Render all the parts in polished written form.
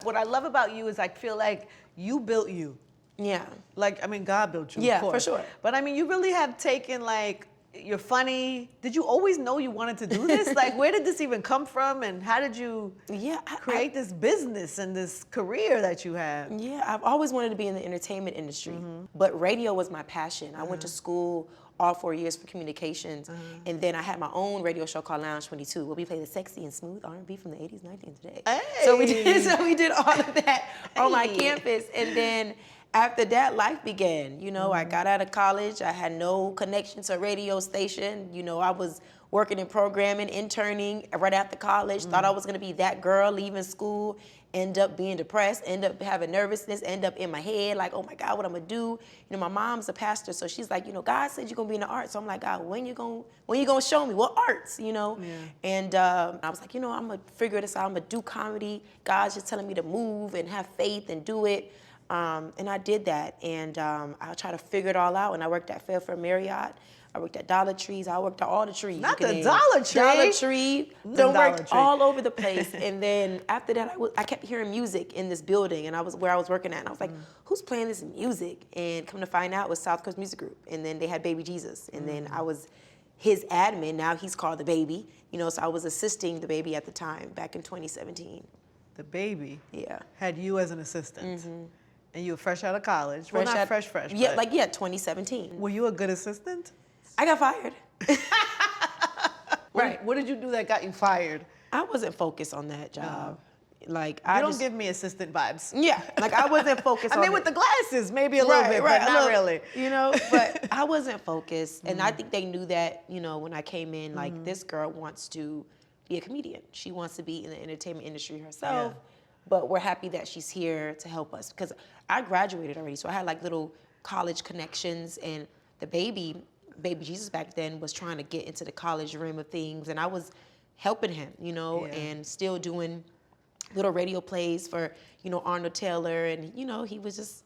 what I love about you is I feel like you built you. Yeah. Like, I mean, God built you, Yeah, of course. for sure. But I mean, you really have taken like, you're funny. Did you always know you wanted to do this? Like, where did this even come from? And how did you create this business and this career that you have? Yeah, I've always wanted to be in the entertainment industry, but radio was my passion. I went to school all 4 years for communications, and then I had my own radio show called Lounge 22, where we play the sexy and smooth R&B from the 80s, 90s, and today. Hey. So we did all of that on my campus, and then after that, life began. You know, I got out of college. I had no connection to a radio station. You know, I was working in programming, interning right after college. Thought I was going to be that girl leaving school. End up being depressed. End up having nervousness. End up in my head like, oh my God, what I'm gonna do? You know, my mom's a pastor, so she's like, you know, God said you're gonna be in the arts. So I'm like, God, when you gonna show me what arts? You know. Yeah. And I was like, you know, I'm gonna figure this out. I'm gonna do comedy. God's just telling me to move and have faith and do it. And I did that, and I tried to figure it all out. And I worked at Fairfair Marriott. I worked at Dollar Trees. I worked at all the trees. Not the Dollar Tree. Dollar Tree. Worked all over the place. And then after that, I kept hearing music in this building, and I was working at. And I was like, who's playing this music? And come to find out, it was South Coast Music Group. And then they had Baby Jesus. And then I was his admin. Now he's called DaBaby. You know, so I was assisting DaBaby at the time, back in 2017. DaBaby. Yeah. Had you as an assistant. And you were fresh out of college. Fresh. 2017. Were you a good assistant? I got fired. Right. What did you do that got you fired? I wasn't focused on that job. Like you don't give me assistant vibes. Yeah. Like I wasn't focused on I mean, with the glasses, maybe a little bit, but not really. You know, but I wasn't focused. And I think they knew that, you know, when I came in, like this girl wants to be a comedian. She wants to be in the entertainment industry herself. Yeah. But we're happy that she's here to help us because I graduated already. So I had like little college connections, and Baby Jesus back then was trying to get into the college rim of things, and I was helping him, you know, and still doing little radio plays for, you know, Arnold Taylor, and, you know, he was just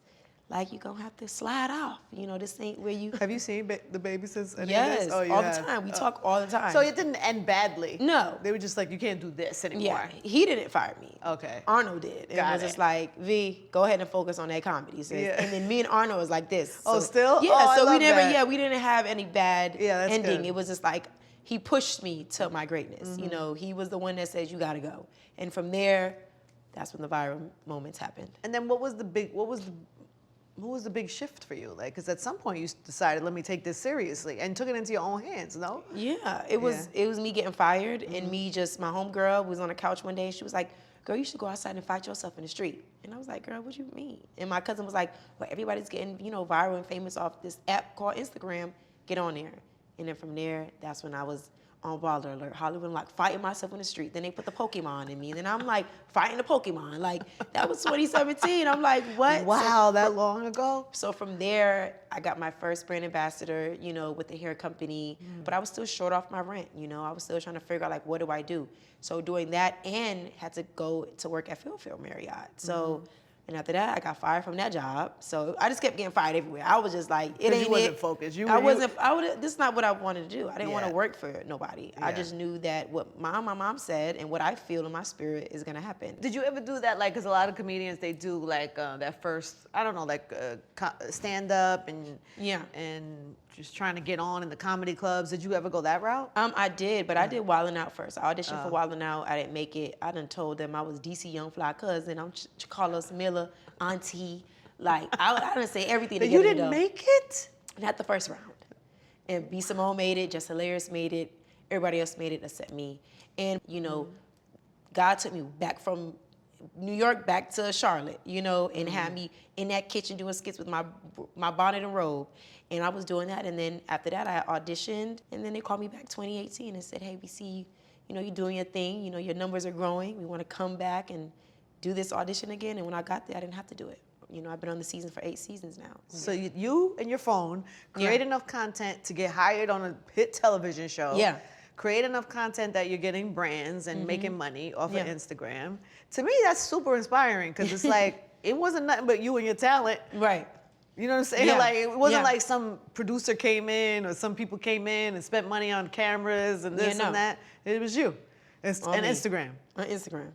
like, you're going to have to slide off. You know, this ain't where you... Have you seen DaBaby since any yes, of this? Oh, all the time. We talk all the time. So it didn't end badly? No. They were just like, you can't do this anymore. Yeah, he didn't fire me. Okay. Arnold did. And it was just like, V, go ahead and focus on that comedy. So and then me and Arnold was like this. Oh, so, still? Yeah, oh, so we didn't have any bad ending. Good. It was just like, he pushed me to my greatness. You know, he was the one that says, you got to go. And from there, that's when the viral moments happened. And then what was the big shift for you? Like, because at some point you decided, let me take this seriously, and took it into your own hands, no? Yeah, it was me getting fired, and me just, my homegirl was on the couch one day, and she was like, girl, you should go outside and fight yourself in the street. And I was like, girl, what you mean? And my cousin was like, well, everybody's getting, you know, viral and famous off this app called Instagram. Get on there. And then from there, that's when I was on Baller Alert Hollywood, like fighting myself in the street. Then they put the Pokemon in me. And then I'm like fighting the Pokemon. Like that was 2017. I'm like, what? Wow, that long ago? So from there, I got my first brand ambassador, you know, with the hair company. But I was still short off my rent, you know. I was still trying to figure out like, what do I do? So doing that and had to go to work at Fairfair Marriott. So. And after that, I got fired from that job. So I just kept getting fired everywhere. I was just like, it ain't you wasn't focused. This is not what I wanted to do. I didn't want to work for nobody. Yeah. I just knew that what my mom said and what I feel in my spirit is going to happen. Did you ever do that? Like, because a lot of comedians, they do like that first, I don't know, like stand up and just trying to get on in the comedy clubs. Did you ever go that route? I did, but I did Wildin' Out first. I auditioned for Wildin' Out. I didn't make it. I done told them I was DC Young Fly cousin. I'm Carlos Miller, auntie. Like, I didn't say everything to get You it didn't done. make it? Not the first round. And B. Simone made it. Just Hilarious made it. Everybody else made it except me. And, you know, God took me back from New York back to Charlotte, you know, and had me in that kitchen doing skits with my bonnet and robe. And I was doing that, and then after that, I auditioned, and then they called me back 2018 and said, hey, we see, you know, you're doing your thing, you know, your numbers are growing, we want to come back and do this audition again. And when I got there, I didn't have to do it. You know, I've been on the season for 8 seasons now. So you and your phone create enough content to get hired on a hit television show. Yeah. Create enough content that you're getting brands and making money off of Instagram. To me, that's super inspiring, because it's like, it wasn't nothing but you and your talent. Right. You know what I'm saying? Yeah. Like, it wasn't like some producer came in or some people came in and spent money on cameras and this and that. It was you and Instagram. On Instagram.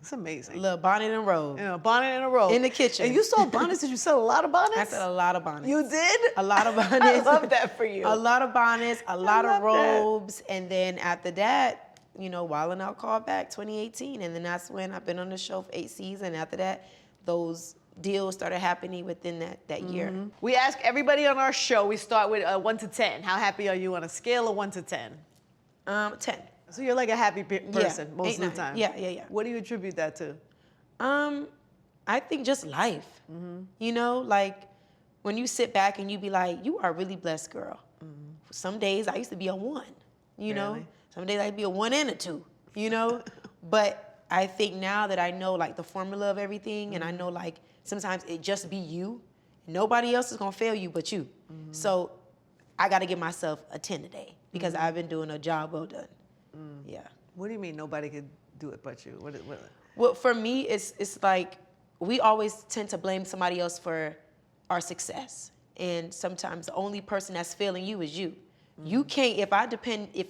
It's amazing. Little bonnet and robe. You know, bonnet and a robe. In the kitchen. And you sold bonnets? Did you sell a lot of bonnets? I said a lot of bonnets. You did? A lot of bonnets. I love that for you. A lot of bonnets, a lot of love that. robes. And then after that, you know, Wild 'N Out called back 2018. And then that's when I've been on the show for 8 seasons. After that, those deals started happening within that year. We ask everybody on our show, we start with 1 to 10. How happy are you on a scale of 1 to 10? 10. So you're like a happy person most 8, of the 9. time. Yeah. What do you attribute that to? I think just life. You know, like when you sit back and you be like, you are a really blessed girl. Some days I used to be a 1, you know? Really? Some days I'd be a 1 and a 2, you know? But I think now that I know like the formula of everything and I know like sometimes it just be you. Nobody else is gonna fail you but you. So I gotta give myself a 10 today because I've been doing a job well done. Yeah. What do you mean nobody could do it but you? What? Well, for me, it's like we always tend to blame somebody else for our success. And sometimes the only person that's failing you is you. You can't, if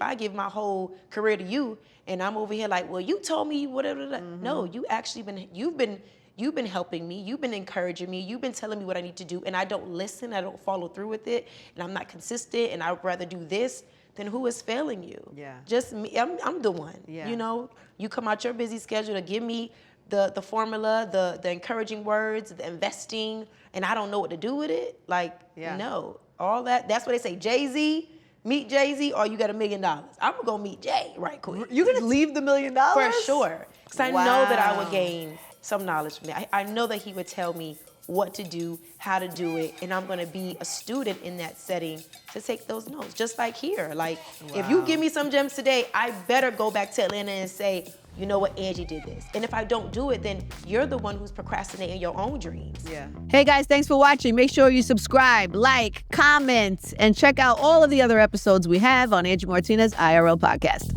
I give my whole career to you and I'm over here like, well, you told me whatever. No, you've been helping me. You've been encouraging me. You've been telling me what I need to do. And I don't listen. I don't follow through with it. And I'm not consistent. And I'd rather do this. Then who is failing you? Yeah. Just me. I'm the one. Yeah. You know, you come out your busy schedule to give me the formula, the encouraging words, the investing, and I don't know what to do with it. Like, no, all that. That's what they say. Jay-Z, meet Jay-Z, or you got $1 million. I'm gonna go meet Jay right quick. You're gonna leave the $1 million? For sure, because I know that I would gain some knowledge from it. I know that he would tell me what to do, how to do it, and I'm gonna be a student in that setting to take those notes. Just like here, like if you give me some gems today, I better go back to Atlanta and say, you know what, Angie did this. And if I don't do it, then you're the one who's procrastinating your own dreams. Yeah. Hey guys, thanks for watching. Make sure you subscribe, like, comment, and check out all of the other episodes we have on Angie Martinez IRL podcast.